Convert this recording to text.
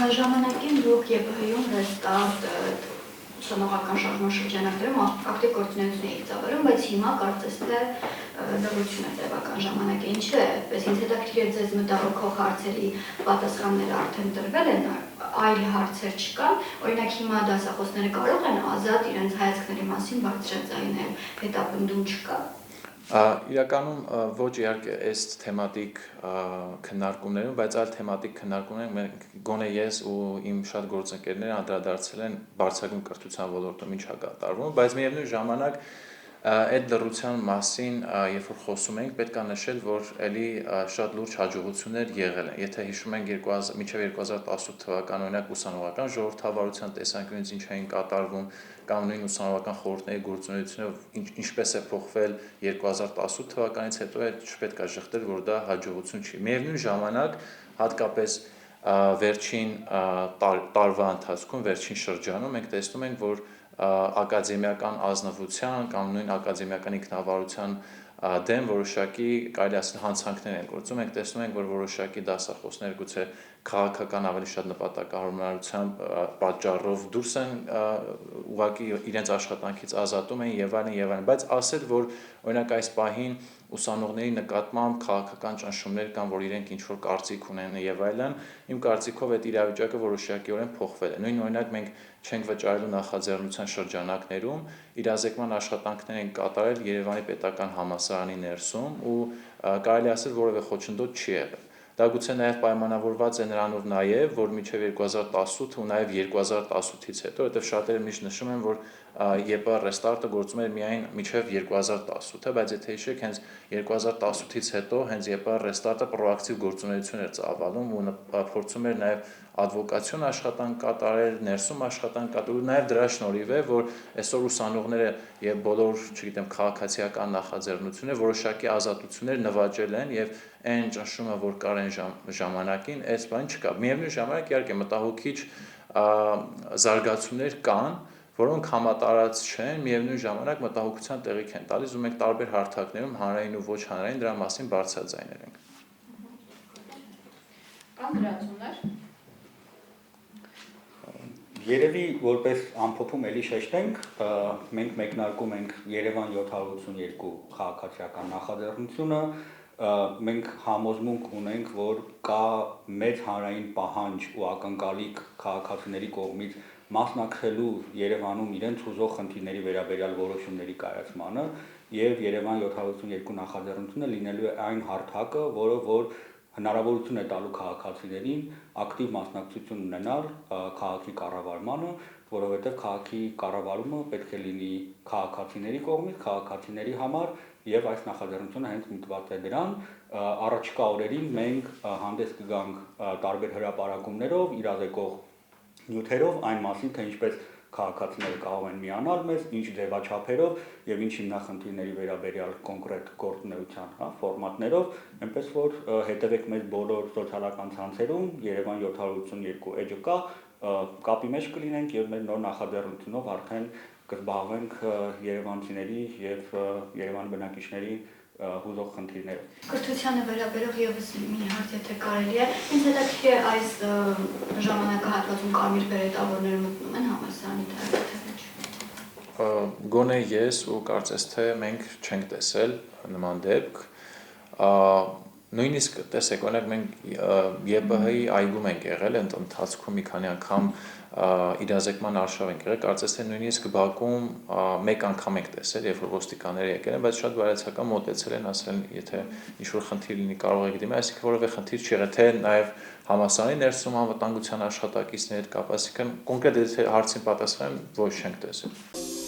Ժամանակին դուք ԵՊՀ-ում ռեստարտ ուսանողական շարժման շրջանակներում ակտիվ գործունեություն եք ծավալում, բայց հիմա կարծես թե լռություն է տևական ժամանակ։ Ինչ է, պես ինձ հետաքրքիր է ձեզ մտահոգող հարցերի պատասխանները արդեն տրվել են, այլ հարցեր չկան, օրինակ հիմա դասախոսները կարող են ազատ իրենց հայացքների մասին բարձրաձայնել, հետապնդում չկա։ Իրականում ոչ իհարկե այս թեմատիկ քննարկումներում, բայց այլ թեմատիկ քննարկումներում մենք գոնե ես ու իմ շատ գործընկերները անդրադարձել են բարձրագույն կրթության ոլորտում ինչ է կատարվում, բայց միևնույն ժամանակ այդ լռության մասին, երբ որ խոսում ենք, պետք է նշել, որ էլի շատ լուրջ հաջողություններ եղել են։ Եթե հիշում ենք մինչև 2018 թվական օրինակ ուսանողական ժողովրդավարության տեսանկյունից ինչ էին կատարվում, կամ նույն ուսանողական խորհուրդների գործունեությունը ինչպես է փոխվել 2018 թվականից հետո չպետք է շղթել, որ դա հաջողություն չի։ Միևնույն ժամանակ, հատկապես վերջին տարվա ընթացքում, վերջին շրջանում մենք տեսնում ենք, որ ակադեմիական ազնվության կամ նույն ակադեմիական ինքնավարության դեմ որոշակի կարելի ասել հանցանքներ են գործում, մենք տեսնում ենք, որ որոշակի դասախոսներ գուցե քաղաքական ավելի շատ նպատակահարմարությամբ պատճառով դուրս են ուղղակի իրենց աշխատանքից ազատում են եւ այլն, բայց ասել, որ օրինակ այս պահին ուսանողների նկատմամբ քաղաքական ճնշումներ կան, որ իրենք ինչ որ կարծիք ունեն եւ այլն, իմ կարծիքով այդ իրավիճակը որոշակիորեն փոխվել է։ Նույն օրինակ մենք չենք վճարելու նախաձեռնության շրջանակներում իրազեկման աշխատանքներ են կատարել Երևանի պետական համալսարանի ներսում ու կարելի ասել որևէ խոչընդոտ չի եղել։ Դա գուցե նաև պայմանավորված է նրանով նաև, որ մինչև 2018 ու նաև 2018-ից հետո, որովհետև շատերը միշտ նշում են, որ ԵՊՀ ռեստարտը գործում էր միայն մինչև 2018-ը, բայց եթե հիշեք, հենց 2018-ից հետո հենց ԵՊՀ ռեստարտը պրոակտիվ գործունեություն էր ծավալում ու փորձում էր նաև ադվոկացիոն աշխատանք կատարել, ներսում աշխատանք կատարել, նաև դրա շնորհիվ է, որ այսօր ուսանողները եւ բոլոր, չգիտեմ, քաղաքացիական նախաձեռնությունները որոշակի ազատություններ նվաճել են եւ այն ճնշումը, որ կար այն ժամանակին, այս բան չկա։ Միևնույն ժամանակ իհարկե մտահոգիչ զարգացումներ կան, որոնք համատարած չեն, միևնույն ժամանակ մտահոգության տեղիք են տալիս ու մենք տարբեր հարթակներում հանրային ու ոչ հանրային դրա մասին բարձրաձայնել ենք։ Կան դրացումներ։ Երևի որպես ամփոփում էլի շեշտենք, մենք մեկնարկում ենք Երևան 782 քաղաքացիական նախաձեռնությունը, մենք համոզմունք ունենք, որ կա մեծ հանրային պահանջ ու ակնկալիք քաղաքացիների կողմից մասնակցելու Երևանում իրենց հուզող խնդիրների վերաբերյալ որոշումների կայացմանը եւ Երևան 782 նախաձեռնությունը լինելու է այն հարթակը, որ հնարավորություն է տալու քաղաքացիներին ակտիվ մասնակցություն ունենալ քաղաքի կառավարմանը, որովհետև քաղաքի կառավարումը պետք է լինի քաղաքացիների կողմից, քաղաքացիների համար եւ այս նախաձեռնությունը հենց միտված է դրան։ Առաջիկա օրերին մենք հանդես կգանք տարբեր հրապարակումներով, իրազեկող նյութերով այն մասին, թե ինչպես քաղաքացիները կարող են միանալ մեզ, ինչ ձևաչափերով եւ ինչ հիմնախնդիրների վերաբերյալ կոնկրետ գործունեության, ֆորմատներով, այնպես որ հետևեք մեզ բոլոր սոցիալական ցանցերում, Երևան 782 էջը կա, կապի մեջ կլինենք եւ մեր նոր նախաձեռնությունով արդեն կզբաղվենք երևանցիների եւ Երևանի բնակիչների հուզող խնդիրներով։ Կրթությանը վերաբերող եւս մի հարց, եթե կարելի է, ինձ հետաքրքիր է այս ժամանակահատվածում կարմիր բերետավորները մտնում են համալսարանի թվեջ։ Գոնե ես ու կարծես թե մենք չենք տեսել նման դեպք։ Նույնիսկ տեսեք, օրինակ մենք ԵՊՀ-ի այգում ենք եղել, ընդ ընթացքում մի քանի անգամ իրազեկման արշավ ենք եղել, կարծես թե նույնիսկ Բաքվում մեկ անգամ ենք տեսել, երբ որ ոստիկանները եկել են, բայց շատ բարեցական մոտեցել են, ասել են, եթե ինչ-որ խնդիր լինի, կարող եք դիմել, այսինքն որևէ խնդիր չի եղել, թե նաև համալսարանի ներսում անվտանգության աշխատակիցների հետ կապ, այսինքն կոնկրետ եթե հարցին պատասխանեմ, ոչ չենք տեսել։